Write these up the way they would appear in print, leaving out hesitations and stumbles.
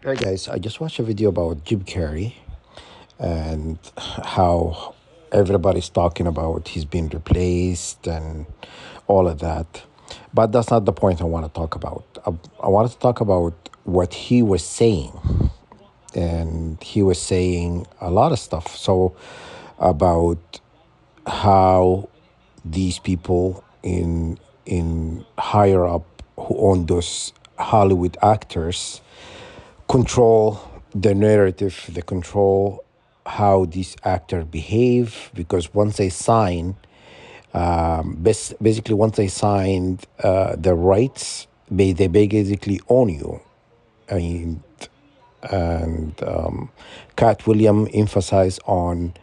Hey guys, I just watched a video about Jim Carrey and how everybody's talking about he's been replaced and all of that. But that's not the point I want to talk about. I wanted to talk about what he was saying. And he was saying a lot of stuff. So, about how these people in higher up who own those Hollywood actors control the narrative, they control how these actors behave because once they sign, basically once they signed the rights, they basically own you. And, and Cat William emphasized on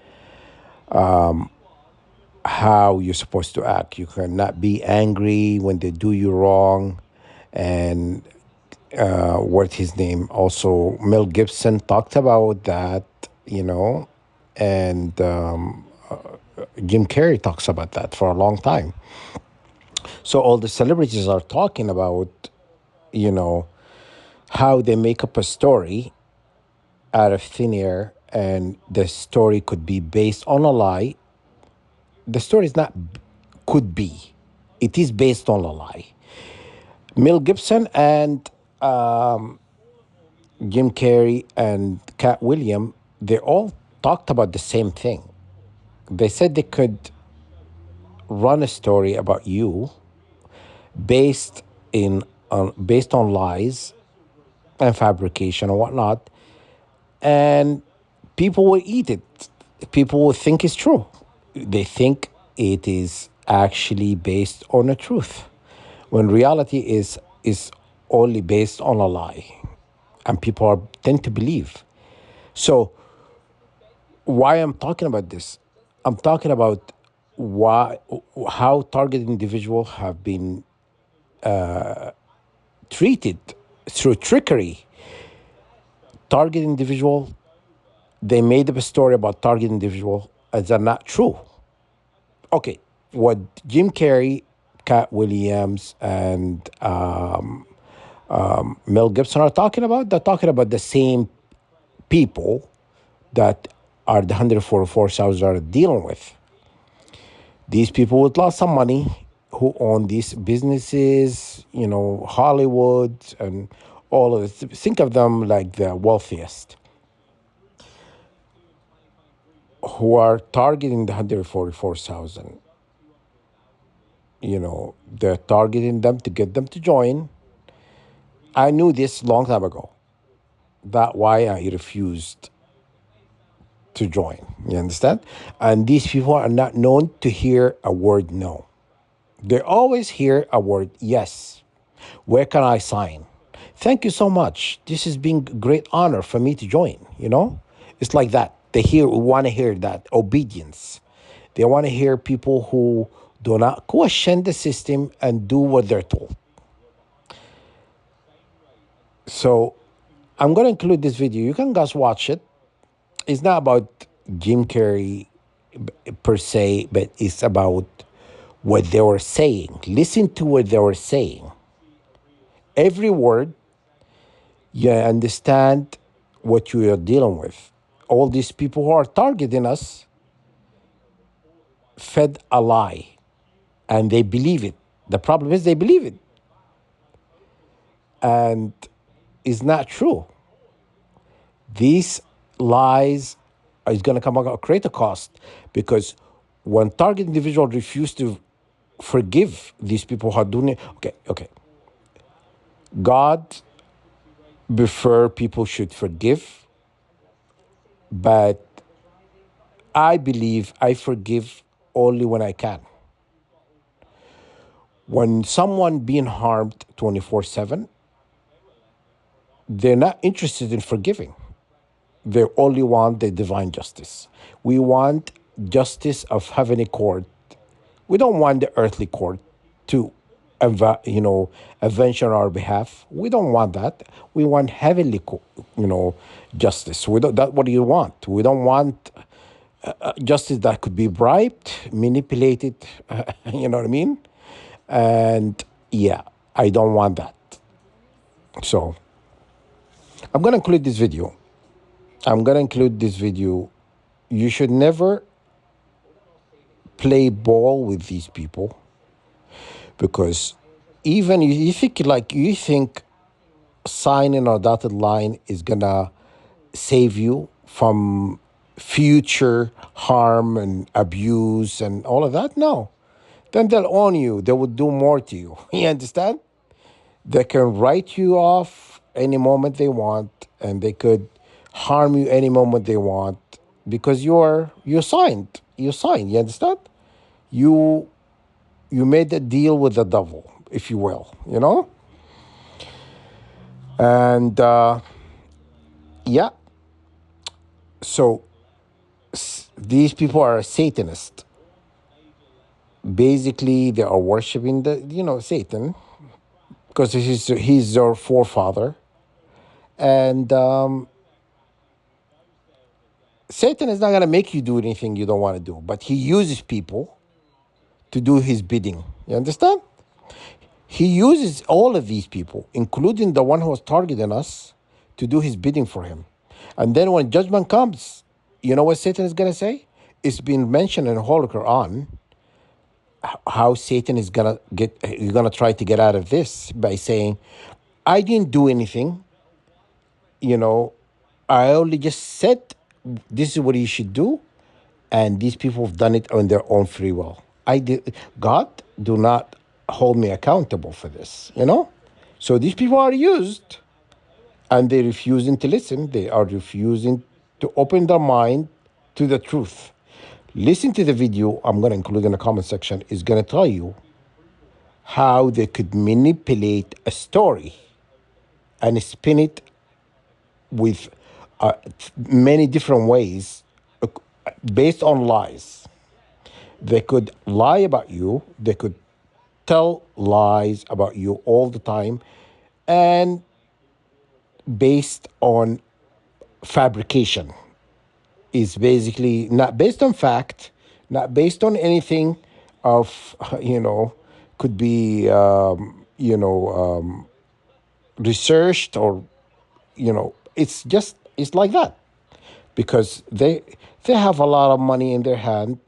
how you're supposed to act. You cannot be angry when they do you wrong. And what his name also Mel Gibson talked about that, you know, and Jim Carrey talks about that for a long time. So all the celebrities are talking about, you know, how they make up a story out of thin air, and the story could be based on a lie. The story is not could be, it is based on a lie. Mel Gibson and Jim Carrey and Cat William, they all talked about the same thing. They said they could run a story about you based based on lies and fabrication and whatnot, and people will eat it. People will think it's true. They think it is actually based on a truth, when reality is only based on a lie, and people tend to believe. So why I'm talking about this? I'm talking about why how targeted individuals have been treated through trickery. Target individual, they made up a story about target individual as they're not true. Okay, what Jim Carrey, Cat Williams, and Mel Gibson are talking about, they're talking about the same people that are the 144,000 are dealing with. These people with lots of money who own these businesses, you know, Hollywood and all of this. Think of them like the wealthiest who are targeting the 144,000. You know, they're targeting them to get them to join. I knew this long time ago. That's why I refused to join. You understand? And these people are not known to hear a word no. They always hear a word yes. Where can I sign? Thank you so much. This has been a great honor for me to join, you know? It's like that. They want to hear that obedience. They want to hear people who do not question the system and do what they're told. So I'm going to include this video. You can guys watch it. It's not about Jim Carrey per se, but it's about what they were saying. Listen to what they were saying. Every word, you understand what you are dealing with. All these people who are targeting us fed a lie, and they believe it. The problem is they believe it, and it's not true. These lies is going to come at greater cost, because when target individual refuse to forgive these people who are doing it, okay, God prefer people should forgive, but I believe I forgive only when I can. When someone being harmed 24/7, they're not interested in forgiving. They only want the divine justice. We want justice of heavenly court. We don't want the earthly court to, avenge on our behalf. We don't want that. We want heavenly, justice. We don't. That what do you want? We don't want justice that could be bribed, manipulated. You know what I mean? And yeah, I don't want that. So I'm going to include this video. I'm going to include this video. You should never play ball with these people because even you think signing a dotted line is going to save you from future harm and abuse and all of that. No. Then they'll own you. They will do more to you. You understand? They can write you off any moment they want, and they could harm you any moment they want because you signed. You signed. You understand? You you made a deal with the devil, if you will. And yeah, so these people are Satanists. Basically, they are worshiping Satan because he's their forefather, and Satan is not going to make you do anything you don't want to do, but he uses people to do his bidding. You understand? He uses all of these people, including the one who was targeting us, to do his bidding for him. And then when judgment comes, you know what Satan is going to say? It's been mentioned in the Holy Quran how Satan is he's gonna try to get out of this by saying, I didn't do anything, you know, I only just said this is what you should do, and these people have done it on their own free will. God do not hold me accountable for this. So these people are used, and they're refusing to listen. They are refusing to open their mind to the truth. Listen to the video I'm going to include in the comment section. Is going to tell you how they could manipulate a story and spin it with many different ways based on lies. They could lie about you. They could tell lies about you all the time, and based on fabrication. Is basically not based on fact, not based on anything of, could be, researched, or, it's like that because they have a lot of money in their hand,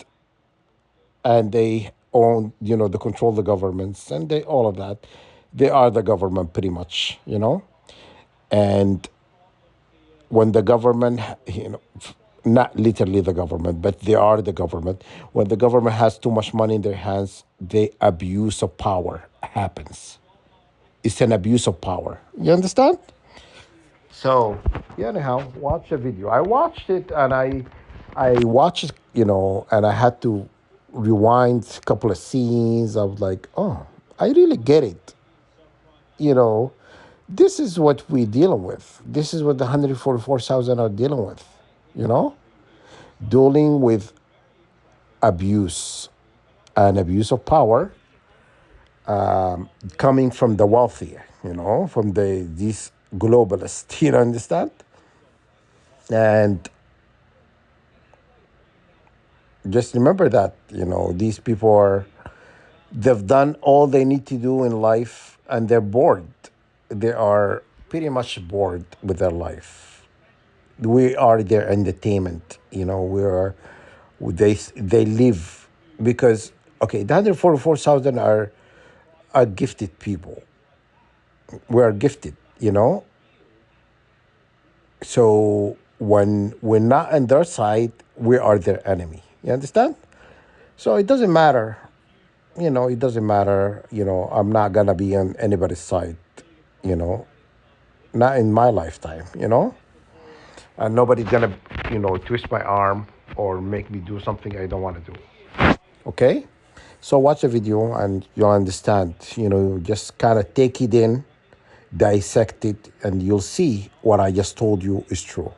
and they own, they control the governments, and they all of that. They are the government pretty much. And when the government, not literally the government, but they are the government. When the government has too much money in their hands, the abuse of power happens. It's an abuse of power. You understand? So, yeah, anyhow, watch the video. I watched it, and I watched it, and I had to rewind a couple of scenes. I was like, oh, I really get it. You know, this is what we're dealing with. This is what the 144,000 are dealing with, you know? Dealing with abuse and abuse of power coming from the wealthy, from these globalists, you understand? And just remember that, these people they've done all they need to do in life, and they're bored. They are pretty much bored with their life. We are their entertainment. They live because, okay, the 144,000 are gifted people. We are gifted. So when we're not on their side, we are their enemy. You understand? So it doesn't matter. It doesn't matter. I'm not gonna be on anybody's side. You know, not in my lifetime. And nobody's gonna, twist my arm or make me do something I don't want to do. Okay? So watch the video and you'll understand. Just kind of take it in, dissect it, and you'll see what I just told you is true.